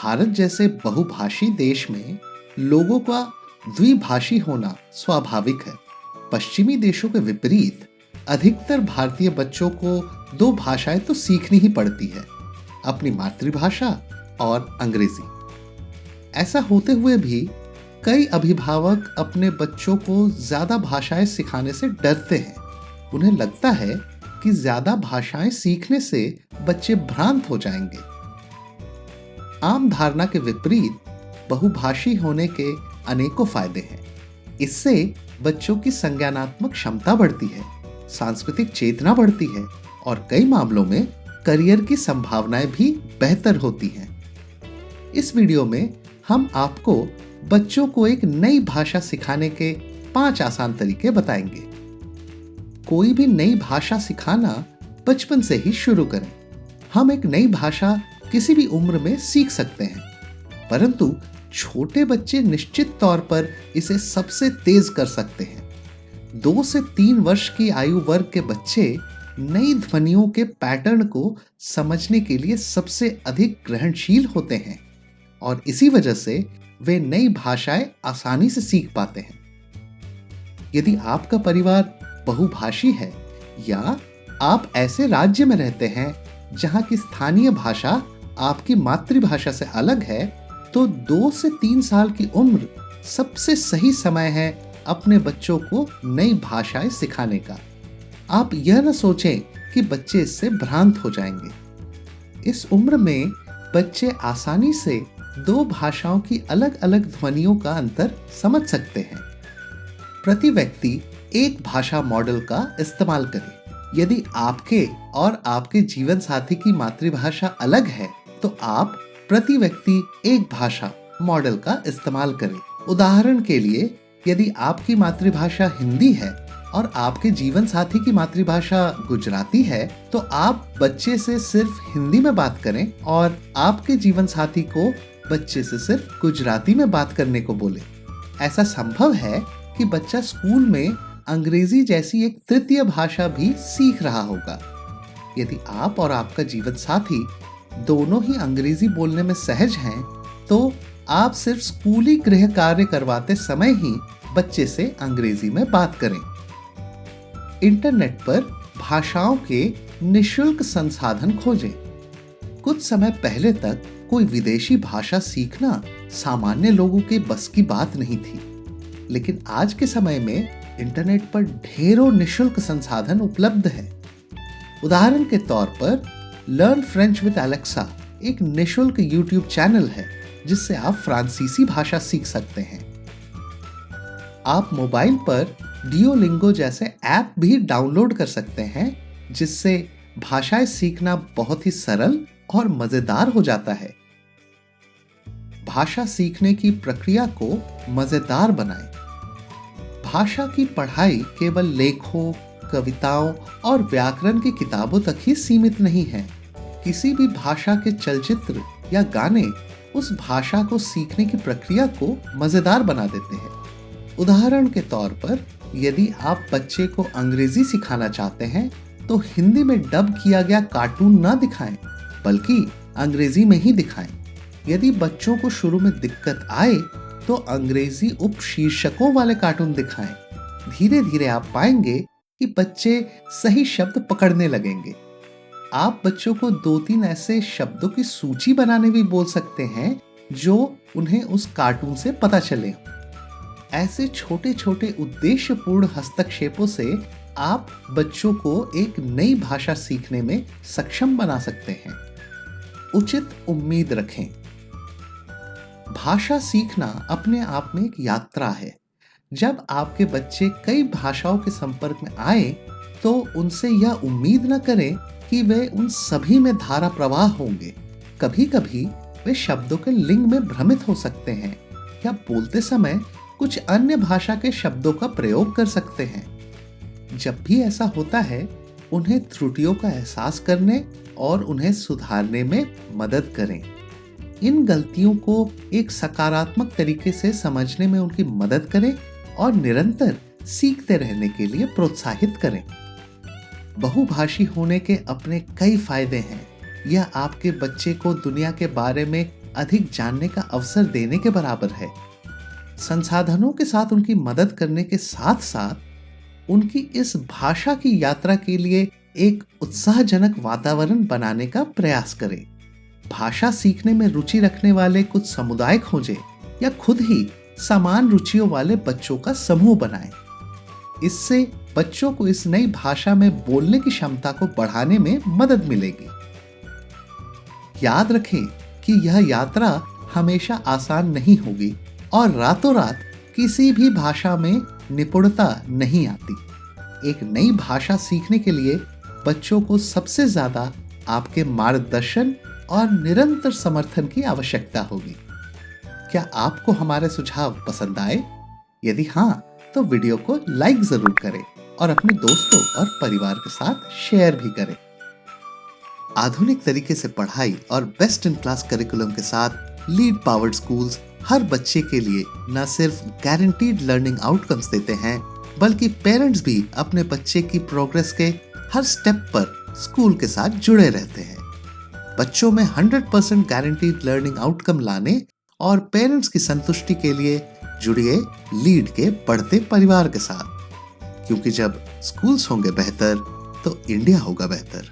भारत जैसे बहुभाषी देश में लोगों का द्विभाषी होना स्वाभाविक है। पश्चिमी देशों के विपरीत अधिकतर भारतीय बच्चों को दो भाषाएं तो सीखनी ही पड़ती है, अपनी मातृभाषा और अंग्रेजी। ऐसा होते हुए भी कई अभिभावक अपने बच्चों को ज्यादा भाषाएं सिखाने से डरते हैं। उन्हें लगता है कि ज्यादा भाषाएं सीखने से बच्चे भ्रांत हो जाएंगे। आम धारणा के विपरीत बहुभाषी होने के अनेकों फायदे हैं। इससे बच्चों की संज्ञानात्मक क्षमता बढ़ती है, सांस्कृतिक चेतना बढ़ती है और कई मामलों में करियर की संभावनाएं भी बेहतर होती हैं। इस वीडियो में हम आपको बच्चों को एक नई भाषा सिखाने के 5 आसान तरीके बताएंगे। कोई भी नई भाषा सिखाना बचपन से ही शुरू करें। हम एक नई भाषा किसी भी उम्र में सीख सकते हैं, परंतु छोटे बच्चे निश्चित तौर पर इसे सबसे तेज कर सकते हैं। 2 से 3 वर्ष की आयु वर्ग के बच्चे नई ध्वनियों के पैटर्न को समझने के लिए सबसे अधिक ग्रहणशील होते हैं और इसी वजह से वे नई भाषाएं आसानी से सीख पाते हैं। यदि आपका परिवार बहुभाषी है या आप ऐसे राज्य में रहते हैं जहां की स्थानीय भाषा आपकी मातृभाषा से अलग है, तो 2 से 3 साल की उम्र सबसे सही समय है अपने बच्चों को नई भाषाएं सिखाने का। आप यह न सोचें कि बच्चे इससे भ्रांत हो जाएंगे। इस उम्र में बच्चे आसानी से 2 भाषाओं की अलग अलग ध्वनियों का अंतर समझ सकते हैं। प्रति व्यक्ति एक भाषा मॉडल का इस्तेमाल करें। यदि आपके और आपके जीवन साथी की मातृभाषा अलग है, तो आप प्रति व्यक्ति एक भाषा मॉडल का इस्तेमाल करें। उदाहरण के लिए, यदि आपकी मातृभाषा हिंदी है और आपके जीवन साथी की मातृभाषा गुजराती है, तो आप बच्चे से सिर्फ हिंदी में बात करें और आपके जीवन साथी को बच्चे से सिर्फ गुजराती में बात करने को बोलें। ऐसा संभव है कि बच्चा स्कूल में अंग्रेजी जैसी एक तृतीय भाषा भी सीख रहा होगा। यदि आप और आपका जीवन साथी दोनों ही अंग्रेजी बोलने में सहज हैं, तो आप सिर्फ स्कूली गृह कार्य करवाते समय ही बच्चे से अंग्रेजी में बात करें। इंटरनेट पर भाषाओं के निशुल्क संसाधन खोजें। कुछ समय पहले तक कोई विदेशी भाषा सीखना सामान्य लोगों के बस की बात नहीं थी, लेकिन आज के समय में इंटरनेट पर ढेरों निशुल्क संसाधन उपलब्ध है। उदाहरण के तौर पर लर्न फ्रेंच विद एलेक्सा एक निशुल्क YouTube चैनल है जिससे आप फ्रांसीसी भाषा सीख सकते हैं। आप मोबाइल पर डियोलिंगो जैसे ऐप भी डाउनलोड कर सकते हैं, जिससे भाषाएं सीखना बहुत ही सरल और मजेदार हो जाता है। भाषा सीखने की प्रक्रिया को मजेदार बनाएं। भाषा की पढ़ाई केवल लेखों, कविताओं और व्याकरण की किताबों तक ही सीमित नहीं है। किसी भी भाषा के चलचित्र या गाने उस भाषा को सीखने की प्रक्रिया को मजेदार बना देते हैं। उदाहरण के तौर पर, यदि आप बच्चे को अंग्रेजी सिखाना चाहते हैं, तो हिंदी में डब किया गया कार्टून न दिखाएं, बल्कि अंग्रेजी में ही दिखाएं। यदि बच्चों को शुरू में दिक्कत आए, तो अंग्रेजी उपशीर्षकों वाले कार्टून दिखाएं। धीरे धीरे आप पाएंगे कि बच्चे सही शब्द पकड़ने लगेंगे। आप बच्चों को 2-3 ऐसे शब्दों की सूची बनाने भी बोल सकते हैं जो उन्हें उस कार्टून से पता चले। ऐसे छोटे छोटे उद्देश्यपूर्ण हस्तक्षेपों से आप बच्चों को एक नई भाषा सीखने में सक्षम बना सकते हैं। उचित उम्मीद रखें। भाषा सीखना अपने आप में एक यात्रा है। जब आपके बच्चे कई भाषाओं के संपर्क में आए, तो उनसे यह उम्मीद न करें कि वे उन सभी में धारा प्रवाह होंगे। कभी कभी वे शब्दों के लिंग में भ्रमित हो सकते हैं या बोलते समय कुछ अन्य भाषा के शब्दों का प्रयोग कर सकते हैं। जब भी ऐसा होता है, उन्हें त्रुटियों का एहसास करने और उन्हें सुधारने में मदद करें। इन गलतियों को एक सकारात्मक तरीके से समझने में उनकी मदद करें और निरंतर सीखते रहने के लिए प्रोत्साहित करें। बहुभाषी होने के अपने कई फायदे हैं। यह आपके बच्चे को दुनिया के बारे में अधिक जानने का अवसर देने के बराबर है। संसाधनों के साथ उनकी मदद करने के साथ साथ उनकी इस भाषा की यात्रा के लिए एक उत्साहजनक वातावरण बनाने का प्रयास करें। भाषा सीखने में रुचि रखने वाले कुछ समुदाय खोजें या खुद ही समान रुचियों वाले बच्चों का समूह बनाएं। इससे बच्चों को इस नई भाषा में बोलने की क्षमता को बढ़ाने में मदद मिलेगी। याद रखें कि यह यात्रा हमेशा आसान नहीं होगी और रातों रात किसी भी भाषा में निपुणता नहीं आती। एक नई भाषा सीखने के लिए बच्चों को सबसे ज्यादा आपके मार्गदर्शन और निरंतर समर्थन की आवश्यकता होगी। क्या आपको हमारे सुझाव पसंद आए? यदि हाँ, तो वीडियो को लाइक जरूर करें और अपने दोस्तों और परिवार के साथ शेयर भी करें। आधुनिक तरीके से पढ़ाई और बेस्ट इन क्लास करिकुलम के साथ लीड पावर्ड स्कूल्स हर बच्चे के लिए न सिर्फ गारंटीड लर्निंग आउटकम्स देते हैं, बल्कि पेरेंट्स भी अपने बच्चे की प्रोग्रेस के हर स्टेप पर स्कूल के साथ जुड़े रहते हैं। बच्चों में 100% गारंटीड लर्निंग आउटकम लाने और पेरेंट्स की संतुष्टि के लिए जुड़िए लीड के बढ़ते परिवार के साथ, क्योंकि जब स्कूल्स होंगे बेहतर तो इंडिया होगा बेहतर।